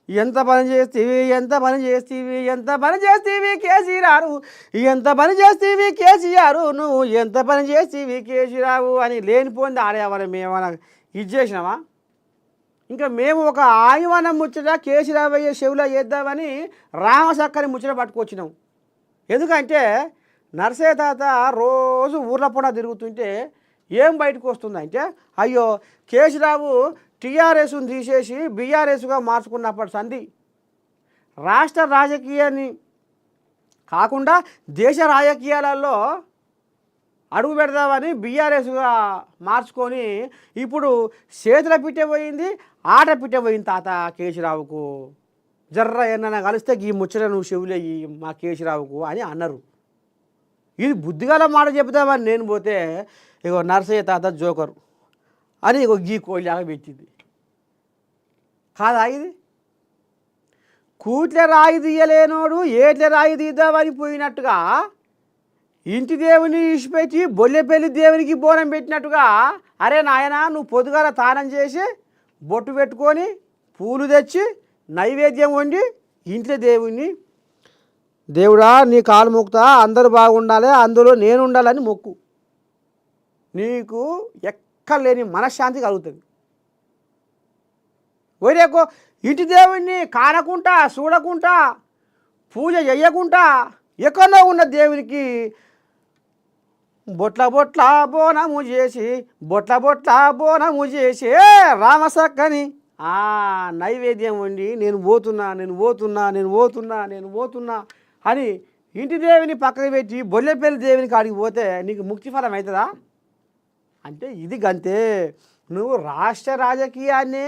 ఎంత పని చేస్తీవి ఎంత పని చేస్తీవి ఎంత పని చేస్తీవి కేసీరావు ఎంత పని చేస్తీవి కేసీఆర్ నువ్వు ఎంత పని చేస్తీవి కేసీరావు అని లేనిపోయింది ఆడేవాళ్ళం మేమన్నా ఇది చేసినావా? ఇంకా మేము ఒక ఆయువనం ముచ్చట కేసీరావయ్య చెవులో వేద్దామని రామసక్కని ముచ్చట పట్టుకొచ్చినాం. ఎందుకంటే నర్సయ్య తాత రోజు ఊర్ల పూట తిరుగుతుంటే ఏం బయటకు వస్తుందంటే, అయ్యో కేసీరావు టీఆర్ఎస్ను తీసేసి బీఆర్ఎస్గా మార్చుకున్నప్పటి సంధి రాష్ట్ర రాజకీయాన్ని కాకుండా దేశ రాజకీయాలలో అడుగు పెడదామని బీఆర్ఎస్గా మార్చుకొని ఇప్పుడు చేతుల పిట్టే పోయింది, ఆట పిట్టే పోయింది తాత కేసీరావుకు. జర్ర ఎన్న కలిస్తే ఈ ముచ్చట నువ్వు చెవులేయి మా కేసీరావుకు అని అన్నారు. ఇది బుద్ధిగల మాట చెబుతామని నేను పోతే ఇగో నర్సయ్య తాత జోకరు అని ఇగో గీ కోళ్ళలాగా పెట్టింది కాదా? ఇది కూట్ల రాయి తీయలేనోడు ఏట్ల రాయి తీద్దామని పోయినట్టుగా ఇంటి దేవుని ఇచ్చిపెట్టి బొల్లెపల్లి దేవునికి బోనం పెట్టినట్టుగా, అరే నాయన నువ్వు పొద్దుగాల తానం చేసి బొట్టు పెట్టుకొని పూలు తెచ్చి నైవేద్యం వండి ఇంట్లో దేవుణ్ణి దేవుడా నీ కాలు మొక్కుతా అందరూ బాగుండాలి అందులో నేను ఉండాలని మొక్కు. నీకు ఎక్కలేని మనశ్శాంతి కలుగుతుంది. ఒరేకో ఇంటి దేవుణ్ణి కానకుంటా చూడకుంటా పూజ చెయ్యకుంటా ఎక్కడో ఉన్న దేవునికి బొట్ల బొట్ల బోనము చేసి బొట్ల బొట్ల బోనము చేసి రామసక్కని నైవేద్యం వండి నేను పోతున్నా నేను పోతున్నా నేను పోతున్నా నేను పోతున్నా అని ఇంటి దేవుని పక్కకు పెట్టి బొల్లెపల్లి దేవునికి ఆడికి పోతే నీకు ముక్తి ఫలం అవుతుందా? అంటే ఇది గంతే. నువ్వు రాష్ట్ర రాజకీయాన్ని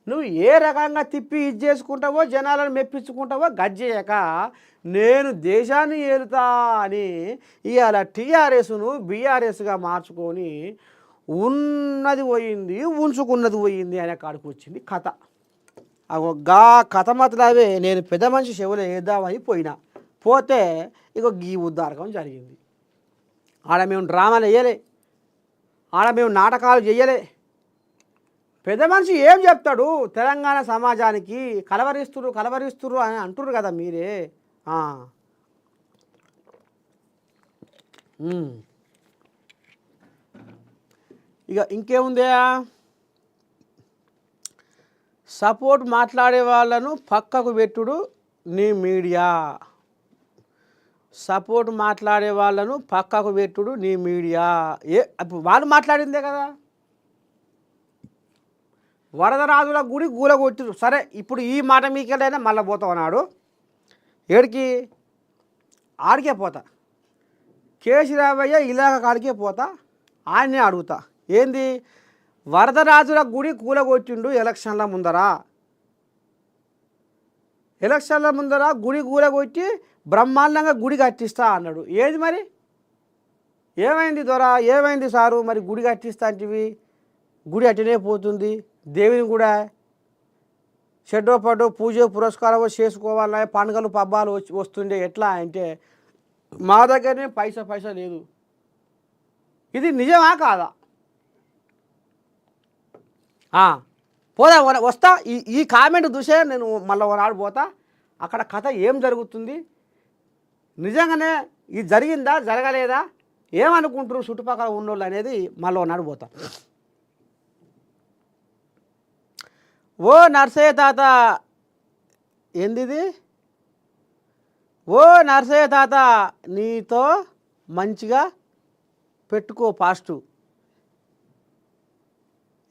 నువ్వు ఏ రకంగా తిప్పి ఇది చేసుకుంటావో జనాలను మెప్పించుకుంటావో గజ్జేయక నేను దేశాన్ని ఏలుతా అని ఇవాళ టీఆర్ఎస్ను బీఆర్ఎస్గా మార్చుకొని ఉన్నది పోయింది ఉంచుకున్నది పోయింది అనే కాడికి వచ్చింది కథ. గా కథ మాత్రమే నేను పెద్ద మనిషి చెవులు వేద్దామని పోతే ఇక గీ ఉద్దారకం జరిగింది. ఆడ మేము డ్రామాలు వేయలే, ఆడ మేము నాటకాలు చేయలే. పెద్ద మనిషి ఏం చెప్తాడు తెలంగాణ సమాజానికి? కలవరిస్తురు అని అంటున్నారు కదా మీరే. ఇక ఇంకేముందా, సపోర్ట్ మాట్లాడే వాళ్ళను పక్కకు పెట్టుడు నీ మీడియా. సపోర్ట్ మాట్లాడే వాళ్ళను పక్కకు పెట్టుడు నీ మీడియా. వాళ్ళు మాట్లాడిందే కదా. వరదరాజుల గుడి గూలగొట్టిరు. సరే ఇప్పుడు ఈ మాట మీకెళ్ళైనా మళ్ళీ పోతావు అన్నాడు. ఏడికి? ఆడికే పోతా, కేసీరావయ్య ఇలాగ కాడికే పోతా, ఆయన్నే అడుగుతా. ఏంది వరదరాజుల గుడి కూలగొట్టిండు ఎలక్షన్ల ముందర గుడి కూలగొట్టి బ్రహ్మాండంగా గుడి కట్టిస్తా అన్నాడు. ఏది మరి ఏమైంది దొర, ఏమైంది సారు? మరి గుడి కట్టిస్తా అంటివి, గుడి అట్టనే పోతుంది. దేవుని కూడా షెడ్డో పడ్డో పూజ పురస్కారం చేసుకోవాలన్నా పండుగలు పబ్బాలు వస్తుండే. ఎట్లా అంటే మా దగ్గరనే పైసా లేదు. ఇది నిజమా కాదా? పోదా వస్తా. ఈ కామెంట్ చూసే నేను మళ్ళీ ఒకనాడు పోతా. అక్కడ కథ ఏం జరుగుతుంది, నిజంగానే ఇది జరిగిందా జరగలేదా, ఏమనుకుంటారు చుట్టుపక్కల ఉన్నోళ్ళు అనేది మళ్ళీ ఒకనాడు పోతా. ఓ నర్సయ్య తాత ఏందిది? ఓ నర్సయ్య తాత నీతో మంచిగా పెట్టుకో పాస్టు.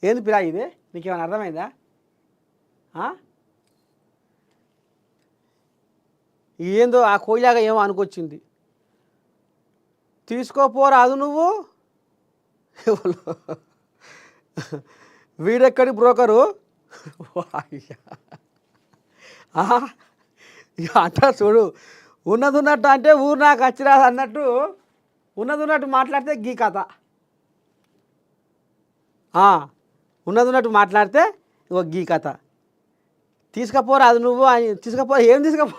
ఏంది పిరా ఇది? నీకేమైనా అర్థమైందా? ఏందో ఆ కోయిలాగా ఏమో అనుకొచ్చింది. తీసుకోపోరాదు నువ్వు. వీడెక్కడి బ్రోకరు అంటా చూడు. ఉన్నది ఉన్నట్టు అంటే ఊరు నాకు వచ్చిరాదు అన్నట్టు ఉన్నది ఉన్నట్టు మాట్లాడితే గీ కథ. ఉన్నది ఉన్నట్టు మాట్లాడితే ఇగో గీ కథ. తీసుకపోరాదు నువ్వు అని తీసుకపో. ఏం తీసుకపో?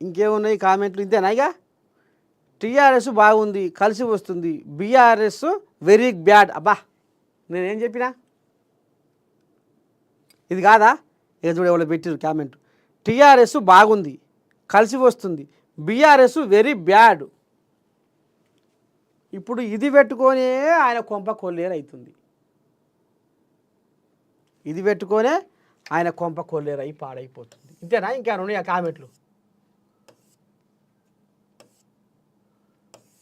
ఇంకేమున్నాయి కామెంట్లు? ఇంతేనా? ఇక టీఆర్ఎస్ బాగుంది కలిసి వస్తుంది, బీఆర్ఎస్ వెరీ బ్యాడ్. అబ్బా నేనేం చెప్పినా ఇది కాదా? ఇక చూడ ఎవరు పెట్టారు కామెంట్, టీఆర్ఎస్ బాగుంది కలిసి వస్తుంది, బీఆర్ఎస్ వెరీ బ్యాడ్. ఇప్పుడు ఇది పెట్టుకొనే ఆయన కొంప కొల్లేరు అవుతుంది, ఇది పెట్టుకొనే ఆయన కొంప కొల్లేరు అయి పాడైపోతుంది. ఇంతేనా? ఇంకా ఉన్నాయి ఆ కామెంట్లు.